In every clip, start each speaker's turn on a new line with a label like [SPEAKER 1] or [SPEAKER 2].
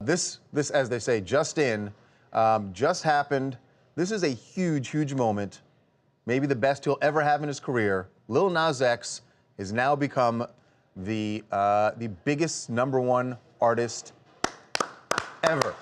[SPEAKER 1] this, as they say, just happened. This is a huge, huge moment. Maybe the best he'll ever have in his career. Lil Nas X has now become the biggest #1 artist ever.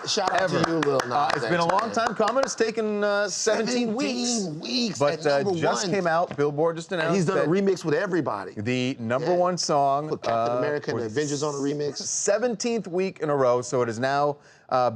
[SPEAKER 2] Shout out to you, Lil Nas X.
[SPEAKER 1] It's been a long time coming. It's taken 17 weeks. But just came out. Billboard just announced.
[SPEAKER 2] And he's done a remix with everybody.
[SPEAKER 1] The #1 song.
[SPEAKER 2] Put Captain America and the Avengers on a remix.
[SPEAKER 1] 17th week in a row. So it has now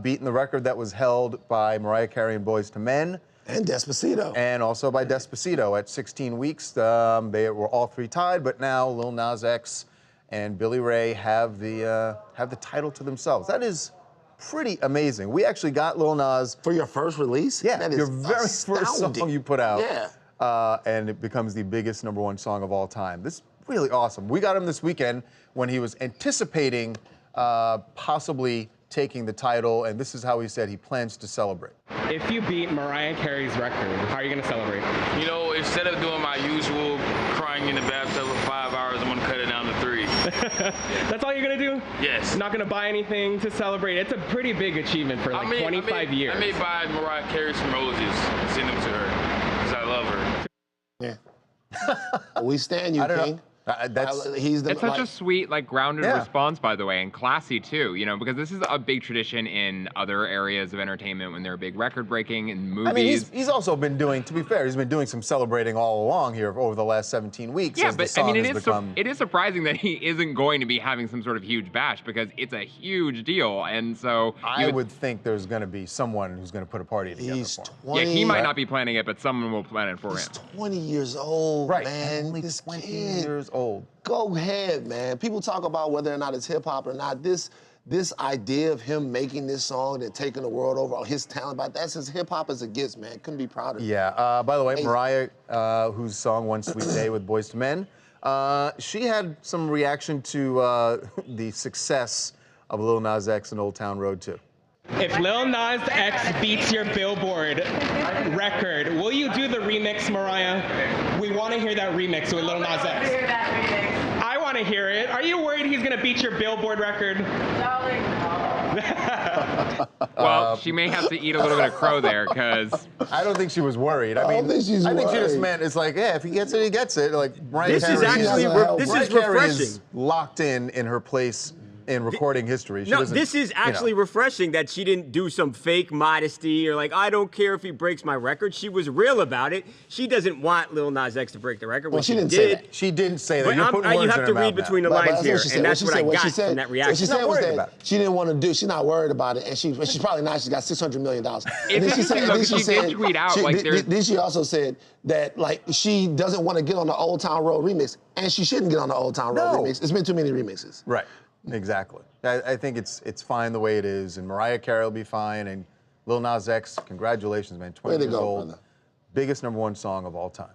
[SPEAKER 1] beaten the record that was held by Mariah Carey and Boyz II Men.
[SPEAKER 2] And Despacito.
[SPEAKER 1] And also by Despacito at 16 weeks. They were all three tied, but now Lil Nas X and Billy Ray have the title to themselves. That is pretty amazing. We actually got Lil Nas
[SPEAKER 2] for your first release.
[SPEAKER 1] Yeah,
[SPEAKER 2] that is
[SPEAKER 1] your very first song you put out.
[SPEAKER 2] Yeah,
[SPEAKER 1] and it becomes the biggest #1 song of all time. This is really awesome. We got him this weekend when he was anticipating possibly taking the title, and this is how he said he plans to celebrate.
[SPEAKER 3] If you beat Mariah Carey's record, how are you going to celebrate?
[SPEAKER 4] You know, instead of doing my usual crying in the bathtub for 5 hours, I'm going to cut it down to 3.
[SPEAKER 3] That's all you're going to do?
[SPEAKER 4] Yes.
[SPEAKER 3] Not going to buy anything to celebrate? It's a pretty big achievement for like 25 years.
[SPEAKER 4] I may buy Mariah Carey some roses and send them to her, because I love her.
[SPEAKER 2] Yeah. We stand you, King.
[SPEAKER 5] It's such a sweet, like, grounded response, by the way, and classy too. You know, because this is a big tradition in other areas of entertainment when they're big record breaking in movies.
[SPEAKER 1] I mean, he's also been doing, to be fair, he's been doing some celebrating all along here over the last 17 weeks.
[SPEAKER 5] Yeah,
[SPEAKER 1] as
[SPEAKER 5] but
[SPEAKER 1] the song
[SPEAKER 5] I mean,
[SPEAKER 1] it
[SPEAKER 5] is surprising that he isn't going to be having some sort of huge bash because it's a huge deal, and so
[SPEAKER 1] I would think there's going to be someone who's going to put a party together.
[SPEAKER 2] He's
[SPEAKER 1] for him.
[SPEAKER 2] 20.
[SPEAKER 5] Yeah, he might not be planning it, but someone will plan it for him.
[SPEAKER 2] He's 20 years old,
[SPEAKER 1] right?
[SPEAKER 2] Man,
[SPEAKER 1] Only
[SPEAKER 2] this
[SPEAKER 1] 20
[SPEAKER 2] kid.
[SPEAKER 1] years old.
[SPEAKER 2] Go ahead, man. People talk about whether or not it's hip hop or not. This idea of him making this song and taking the world over, his talent, but that's as hip hop as it gets, man. Couldn't be prouder.
[SPEAKER 1] Yeah. By the way, Mariah, whose song "One Sweet Day" with Boyz II Men, she had some reaction to the success of Lil Nas X and Old Town Road too.
[SPEAKER 3] If Lil Nas X beats your Billboard record, will you do the remix, Mariah? We want to hear that remix with Lil Nas X. I want to hear it. Are you worried he's going to beat your Billboard record?
[SPEAKER 5] Well, she may have to eat a little bit of crow there, because
[SPEAKER 1] I don't think she was worried. I mean, I think she just meant it's like, yeah, if he gets it, he gets it. Like Mariah
[SPEAKER 6] This is actually refreshing.
[SPEAKER 1] Is locked in her place in recording history.
[SPEAKER 6] No, this is actually refreshing that she didn't do some fake modesty or like, I don't care if he breaks my record. She was real about it. She doesn't want Lil Nas X to break the record.
[SPEAKER 2] Well, she didn't say that.
[SPEAKER 1] She didn't say that.
[SPEAKER 6] But you have to read between the lines here, and that's what I got from that reaction.
[SPEAKER 2] What she said was that she didn't want to do. She's not worried about it, and she's probably not. She's got $600 million. And then she said, then she also said that like she doesn't want to get on the Old Town Road remix, and she shouldn't get on the Old Town Road remix. It's been too many remixes.
[SPEAKER 1] Right. Exactly. I think it's fine the way it is, and Mariah Carey will be fine, and Lil Nas X, congratulations, man, 20 years old, brother. Biggest #1 song of all time.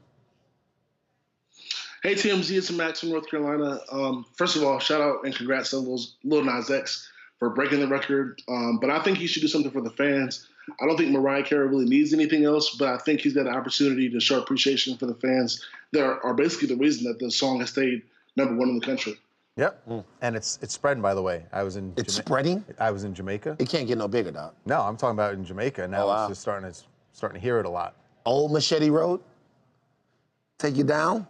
[SPEAKER 7] Hey, TMZ, it's Max from North Carolina. First of all, shout out and congrats to Lil Nas X for breaking the record, but I think he should do something for the fans. I don't think Mariah Carey really needs anything else, but I think he's got an opportunity to show appreciation for the fans that are basically the reason that the song has stayed #1 in the country.
[SPEAKER 1] Yep, and it's spreading, by the way.
[SPEAKER 2] It's spreading?
[SPEAKER 1] I was in Jamaica.
[SPEAKER 2] It can't get no bigger, dog.
[SPEAKER 1] No, I'm talking about in Jamaica. Now it's just starting to hear it a lot.
[SPEAKER 2] Old Machete Road? Take you down?